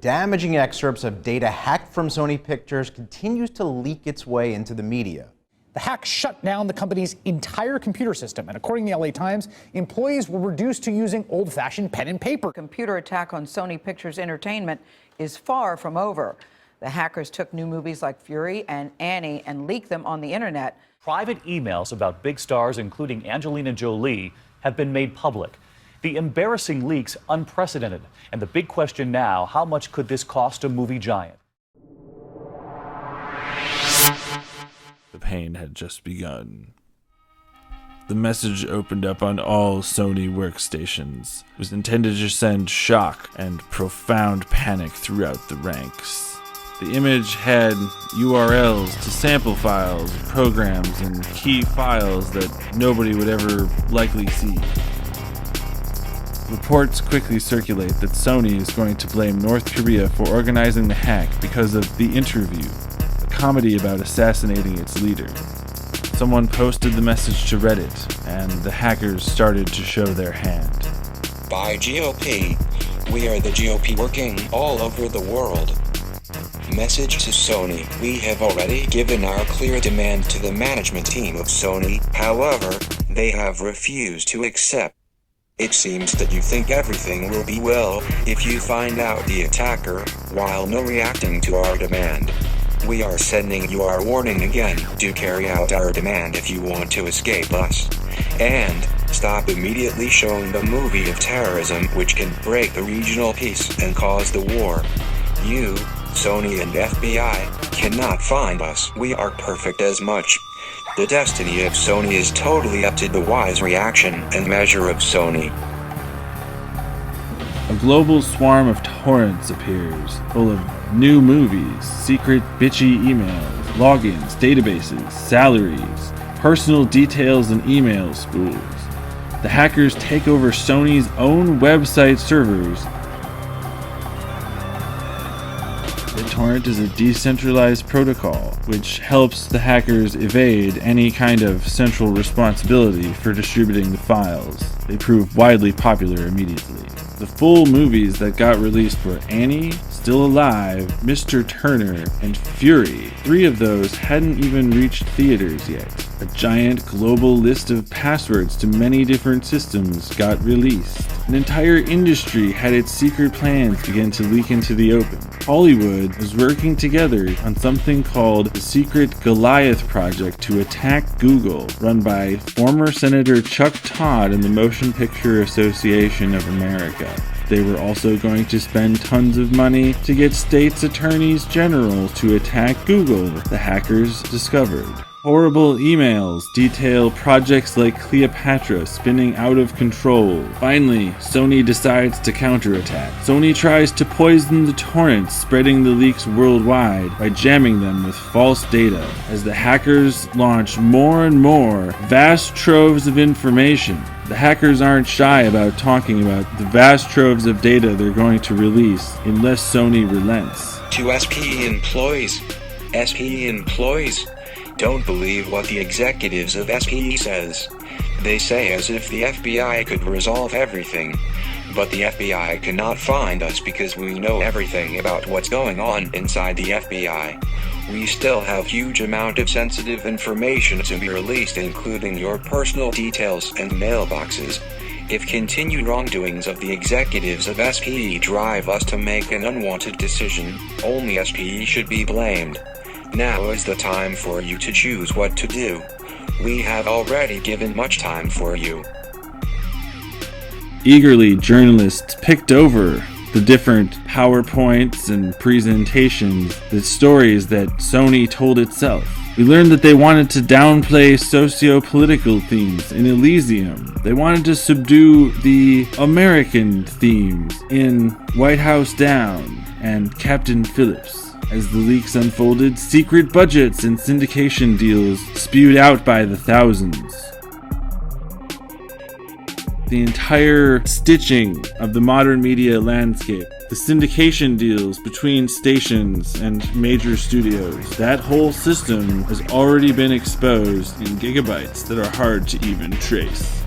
damaging excerpts of data hacked from Sony Pictures continues to leak its way into the media. The hack shut down the company's entire computer system, and according to the LA Times, employees were reduced to using old-fashioned pen and paper. Computer attack on Sony Pictures Entertainment is far from over. The hackers took new movies like Fury and Annie and leaked them on the internet. Private emails about big stars, including Angelina Jolie, have been made public. The embarrassing leaks unprecedented, and the big question now, how much could this cost a movie giant? The pain had just begun. The message opened up on all Sony workstations. It was intended to send shock and profound panic throughout the ranks. The image had URLs to sample files, programs, and key files that nobody would ever likely see. Reports quickly circulate that Sony is going to blame North Korea for organizing the hack because of The Interview, a comedy about assassinating its leader. Someone posted the message to Reddit, and the hackers started to show their hand. By GOP, we are the GOP working all over the world. Message to Sony: we have already given our clear demand to the management team of Sony, however, they have refused to accept. It seems that you think everything will be well if you find out the attacker, while no reacting to our demand. We are sending you our warning again. Do carry out our demand if you want to escape us. And stop immediately showing the movie of terrorism which can break the regional peace and cause the war. You, Sony and FBI, cannot find us. We are perfect as much. The destiny of Sony is totally up to the wise reaction and measure of Sony. A global swarm of torrents appears, full of new movies, secret bitchy emails, logins, databases, salaries, personal details, and email spools. The hackers take over Sony's own website servers. The torrent is a decentralized protocol, which helps the hackers evade any kind of central responsibility for distributing the files. They prove widely popular immediately. The full movies that got released were Annie, Still Alive, Mr. Turner, and Fury. 3 of those hadn't even reached theaters yet. A giant global list of passwords to many different systems got released. An entire industry had its secret plans begin to leak into the open. Hollywood was working together on something called the Secret Goliath Project to attack Google, run by former Senator Chuck Todd and the Motion Picture Association of America. They were also going to spend tons of money to get states' attorneys general to attack Google, the hackers discovered. Horrible emails detail projects like Cleopatra spinning out of control. Finally, Sony decides to counterattack. Sony tries to poison the torrents, spreading the leaks worldwide by jamming them with false data. As the hackers launch more and more vast troves of information, the hackers aren't shy about talking about the vast troves of data they're going to release unless Sony relents. To SPE employees, don't believe what the executives of SPE says. They say as if the FBI could resolve everything. But the FBI cannot find us because we know everything about what's going on inside the FBI. We still have huge amount of sensitive information to be released, including your personal details and mailboxes. If continued wrongdoings of the executives of SPE drive us to make an unwanted decision, only SPE should be blamed. Now is the time for you to choose what to do. We have already given much time for you. Eagerly, journalists picked over the different PowerPoints and presentations, the stories that Sony told itself. We learned that they wanted to downplay socio-political themes in Elysium. They wanted to subdue the American themes in White House Down and Captain Phillips. As the leaks unfolded, secret budgets and syndication deals spewed out by the thousands. The entire stitching of the modern media landscape, the syndication deals between stations and major studios, that whole system has already been exposed in gigabytes that are hard to even trace.